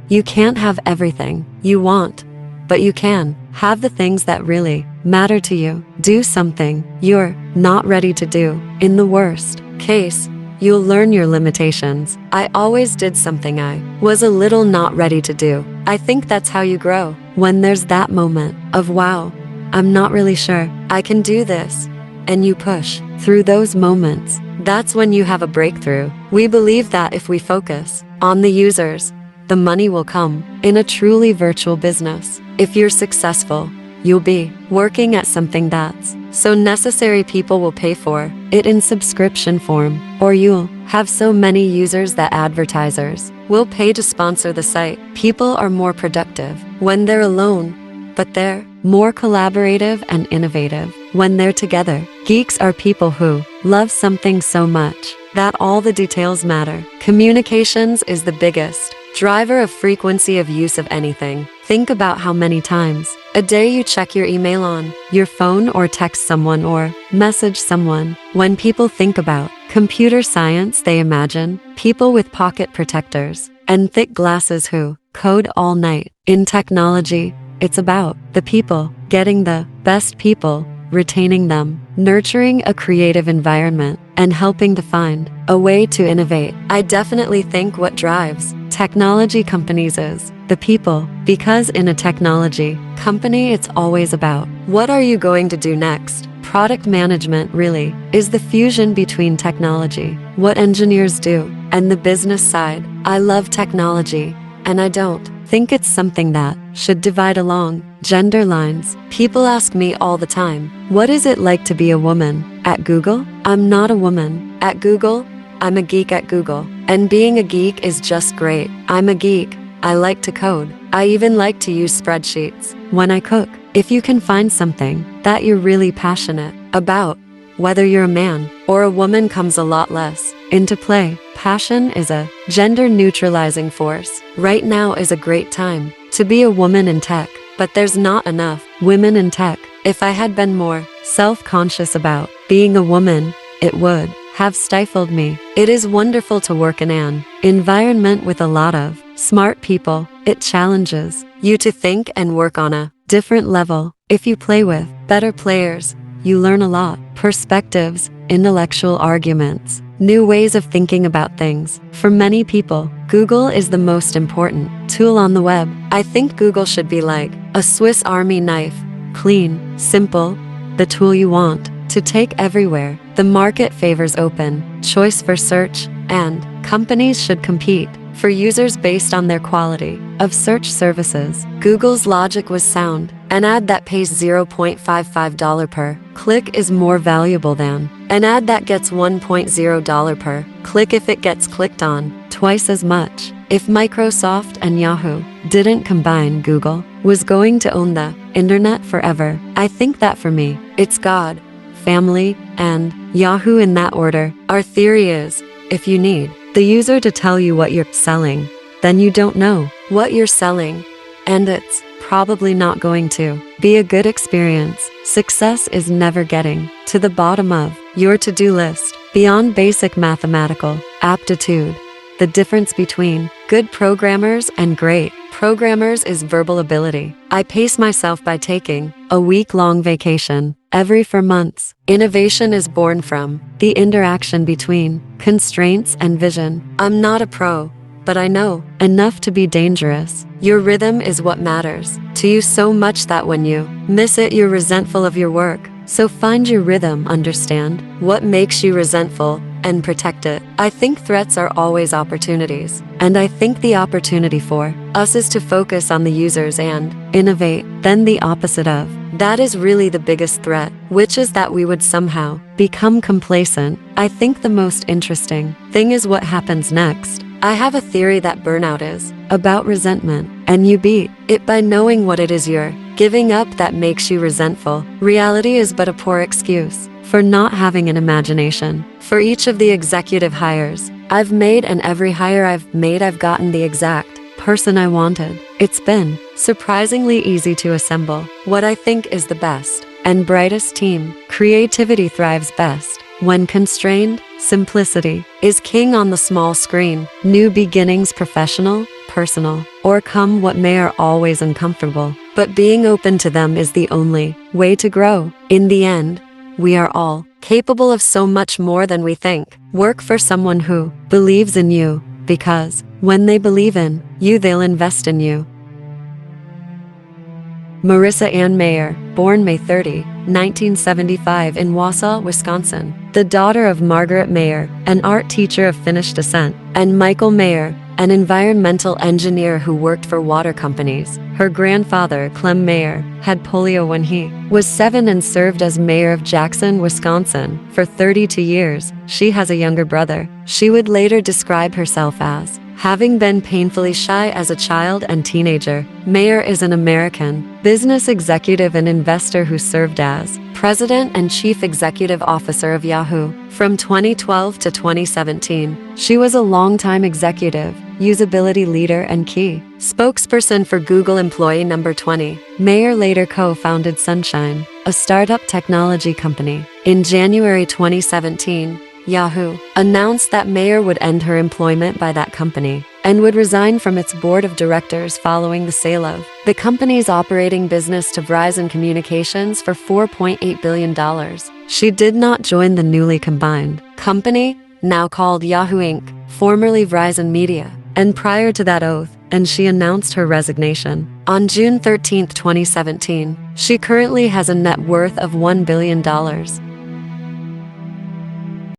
You can't have everything you want, but you can have the things that really matter to you. Do something you're not ready to do. In the worst case, you'll learn your limitations. I always did something I was a little not ready to do. I think that's how you grow. When there's that moment of, wow, I'm not really sure I can do this, and you push through those moments, that's when you have a breakthrough. We believe that if we focus on the users, the money will come. In a truly virtual business, if you're successful, you'll be working at something that's so necessary people will pay for it in subscription form, or you'll have so many users that advertisers will pay to sponsor the site. People are more productive when they're alone, but they're more collaborative and innovative when they're together. Geeks are people who love something so much that all the details matter. Communications is the biggest driver of frequency of use of anything. Think about how many times a day you check your email on your phone or text someone or message someone. When people think about computer science, they imagine people with pocket protectors and thick glasses who code all night. In technology, it's about the people, getting the best people, retaining them, nurturing a creative environment, and helping to find a way to innovate. I definitely think what drives technology companies is the people, because in a technology company, it's always about what are you going to do next? Product management really is the fusion between technology, what engineers do, and the business side. I love technology, and I don't think it's something that should divide along gender lines. People ask me all the time, what is it like to be a woman at Google? I'm not a woman at Google. I'm a geek at Google. And being a geek is just great. I'm a geek. I like to code. I even like to use spreadsheets when I cook. If you can find something that you're really passionate about, whether you're a man or a woman comes a lot less into play. Passion is a gender neutralizing force. Right now is a great time to be a woman in tech, but there's not enough women in tech. If I had been more self-conscious about being a woman, it would have stifled me. It is wonderful to work in an environment with a lot of smart people. It challenges you to think and work on a different level. If you play with better players, you learn a lot. Perspectives, intellectual arguments, new ways of thinking about things. For many people, Google is the most important tool on the web. I think Google should be like a Swiss Army knife, clean, simple, the tool you want to take everywhere. The market favors open choice for search, and companies should compete for users based on their quality of search services. Google's logic was sound. An ad that pays $0.55 per click is more valuable than an ad that gets $1.0 per click if it gets clicked on twice as much. If Microsoft and Yahoo didn't combine, Google was going to own the internet forever. I think that for me, it's God, family, and Yahoo in that order. Our theory is, if you need the user to tell you what you're selling, then you don't know what you're selling, and it's probably not going to be a good experience. Success is never getting to the bottom of your to-do list. Beyond basic mathematical aptitude, the difference between good programmers and great programmers is verbal ability. I pace myself by taking a week-long vacation every 4 months. Innovation is born from the interaction between constraints and vision. I'm not a pro, but I know enough to be dangerous. Your rhythm is what matters to you so much that when you miss it, you're resentful of your work. So find your rhythm, understand what makes you resentful, and protect it. I think threats are always opportunities, and I think the opportunity for us is to focus on the users and innovate. Then the opposite of that is really the biggest threat, which is that we would somehow become complacent. I think the most interesting thing is what happens next. I have a theory that burnout is about resentment, and you beat it by knowing what it is you're giving up that makes you resentful. Reality is but a poor excuse for not having an imagination. For each of the executive hires I've made and every hire I've made, I've gotten the exact person I wanted. It's been surprisingly easy to assemble what I think is the best and brightest team. Creativity thrives best when constrained. Simplicity is king on the small screen. New beginnings professional personal, or come what may are always uncomfortable, but being open to them is the only way to grow. In the end, we are all capable of so much more than we think. Work for someone who believes in you, because when they believe in you, they'll invest in you. Marissa Ann Mayer, born May 30, 1975 in Wausau, Wisconsin, the daughter of Margaret Mayer, an art teacher of Finnish descent, and Michael Mayer, an environmental engineer who worked for water companies. Her grandfather, Clem Mayer, had polio when he was 7 and served as mayor of Jackson, Wisconsin, for 32 years. She has a younger brother. She would later describe herself as having been painfully shy as a child and teenager. Mayer is an American business executive and investor who served as president and chief executive officer of Yahoo from 2012 to 2017. She was a longtime executive, usability leader, and key spokesperson for Google employee number 20. Mayer later co-founded Sunshine, a startup technology company. In January 2017, Yahoo announced that Mayer would end her employment by that company and would resign from its board of directors following the sale of the company's operating business to Verizon Communications for $4.8 billion. She did not join the newly combined company, now called Yahoo Inc., formerly Verizon Media, and prior to that oath, and she announced her resignation on June 13, 2017. She currently has a net worth of $1 billion.